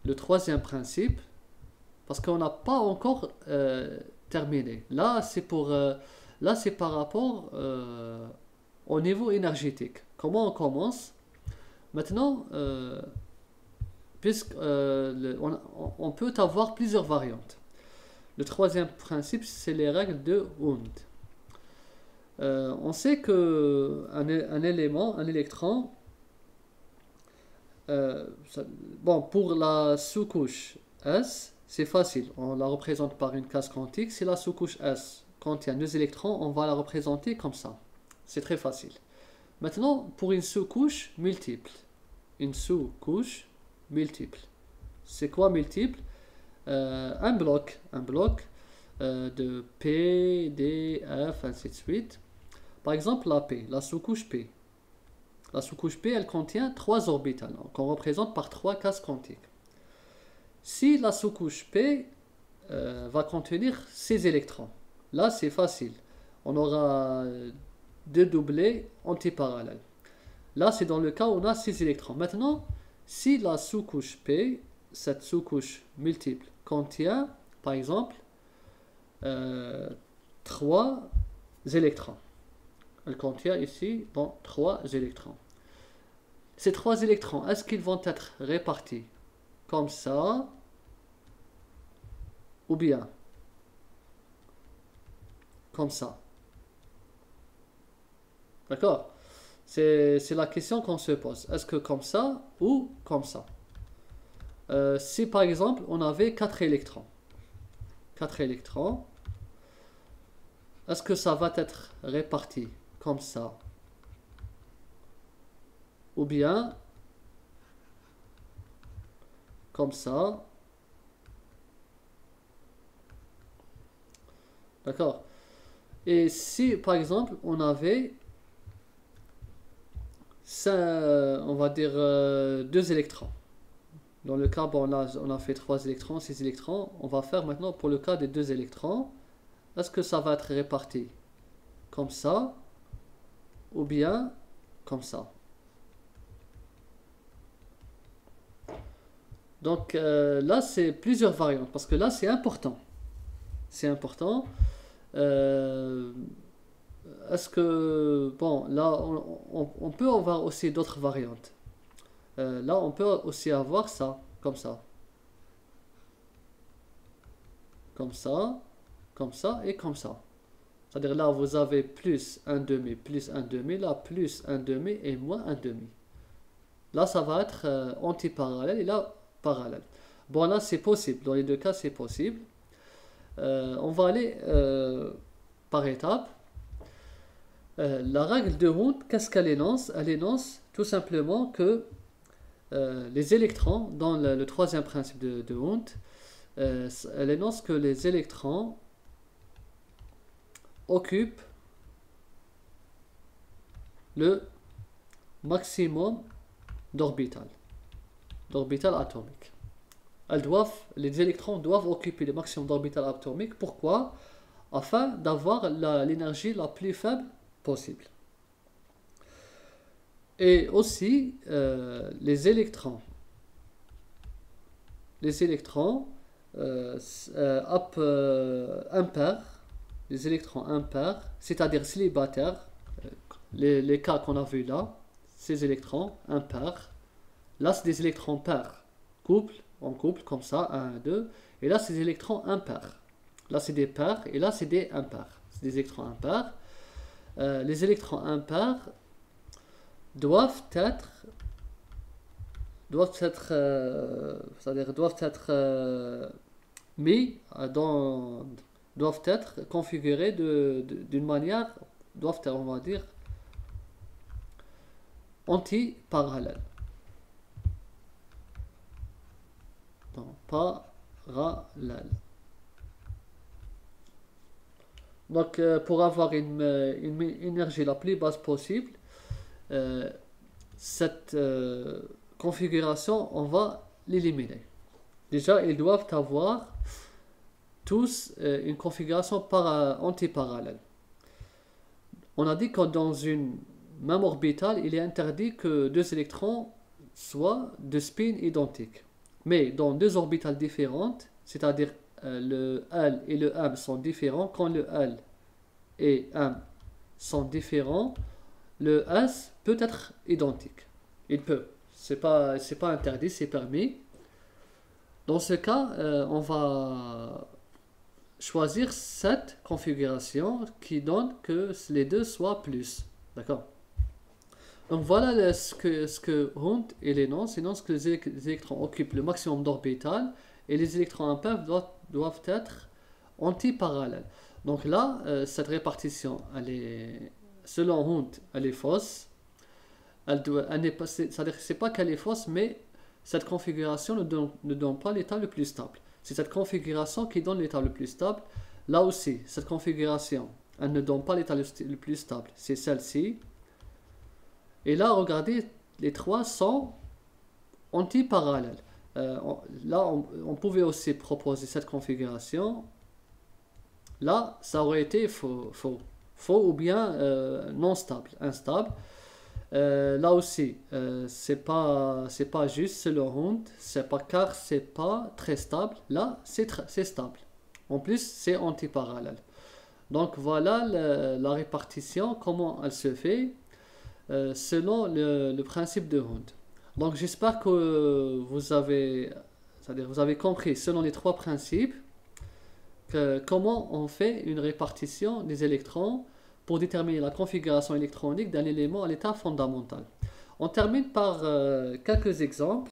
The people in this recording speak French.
le troisième principe, parce qu'on n'a pas encore terminé. Là, c'est par rapport au niveau énergétique. Comment on commence? Maintenant, on peut avoir plusieurs variantes. Le troisième principe, c'est les règles de Hund. On sait que un élément, un électron, bon, pour la sous-couche S, c'est facile. On la représente par une case quantique. Si la sous-couche S contient deux électrons, on va la représenter comme ça. C'est très facile. Maintenant, pour une sous-couche multiple. Une sous-couche multiple. C'est quoi multiple? Un bloc de P, D, F, ainsi de suite. Par exemple, la P, la sous-couche P. La sous-couche P, elle contient 3 orbitales, qu'on représente par 3 cases quantiques. Si la sous-couche P va contenir 6 électrons, là c'est facile. On aura deux doublés antiparallèles. Là c'est dans le cas où on a 6 électrons. Maintenant, si la sous-couche P, cette sous-couche multiple, contient par exemple 3 électrons. Elle contient ici donc 3 électrons. Ces 3 électrons, est-ce qu'ils vont être répartis comme ça ou bien comme ça? D'accord? C'est la question qu'on se pose. Est-ce que comme ça ou comme ça? Si par exemple on avait 4 électrons, 4 électrons, est-ce que ça va être réparti comme ça ou bien comme ça? D'accord? Et si par exemple on avait on va dire 2 électrons. Dans le cas, bon, là, on a fait 3 électrons, 6 électrons. On va faire maintenant pour le cas des 2 électrons. Est-ce que ça va être réparti comme ça ou bien comme ça? Donc là, c'est plusieurs variantes parce que là, c'est important. C'est important. Est-ce que... Bon, là, on peut avoir aussi d'autres variantes. Là, on peut aussi avoir ça, comme ça. Comme ça, comme ça et comme ça. C'est-à-dire là, vous avez plus un demi, là, plus un demi et moins un demi. Là, ça va être antiparallèle et là, parallèle. Bon, là, c'est possible. Dans les deux cas, c'est possible. On va aller par étapes. La règle de Hund, qu'est-ce qu'elle énonce? Elle énonce tout simplement que les électrons, dans le troisième principe de Hund, elle énonce que les électrons occupent le maximum d'orbitales atomiques. Les électrons doivent occuper le maximum d'orbitales atomiques. Pourquoi? Afin d'avoir l'énergie la plus faible possible. Et aussi, les électrons impairs, les électrons impairs, c'est-à-dire célibataires, les cas qu'on a vus là, ces électrons impairs, là c'est des électrons pairs, en couple, comme ça, 1, 2, et là c'est des électrons impairs. Là c'est des pairs, et là c'est des impairs. C'est des électrons impairs. Les électrons impairs doivent être mis doivent être configurés d'une manière, doivent être, on va dire, anti-parallèle. Donc, parallèle. Donc, pour avoir une énergie la plus basse possible, cette configuration, on va l'éliminer. Déjà, ils doivent avoir tous une configuration antiparallèle. On a dit que dans une même orbitale, il est interdit que deux électrons soient de spin identiques. mais dans deux orbitales différentes, c'est-à-dire le L et le M sont différents, quand le L et M sont différents, le S peut être identique. Il peut. C'est pas interdit, c'est permis. Dans ce cas, on va choisir cette configuration qui donne que les deux soient plus. D'accord? Donc voilà ce que Hund énonce. Il énonce que les électrons occupent le maximum d'orbitales et les électrons impairs doivent être antiparallèles. Donc là, cette répartition, selon Hund, elle est fausse. Elle n'est pas, c'est-à-dire que c'est pas qu'elle est fausse, mais cette configuration ne donne pas l'état le plus stable. C'est cette configuration qui donne l'état le plus stable. Là aussi, cette configuration, elle ne donne pas l'état le plus stable. C'est celle-ci. Et là, regardez, les trois sont antiparallèles. Là, on pouvait aussi proposer cette configuration. Là, ça aurait été faux ou bien non stable, instable. Là aussi, c'est pas juste selon Hund, car c'est pas très stable. Là, c'est stable. En plus, c'est antiparallèle. Donc voilà la répartition, comment elle se fait selon le principe de Hund. Donc j'espère que vous avez compris selon les trois principes comment on fait une répartition des électrons pour déterminer la configuration électronique d'un élément à l'état fondamental. On termine par quelques exemples.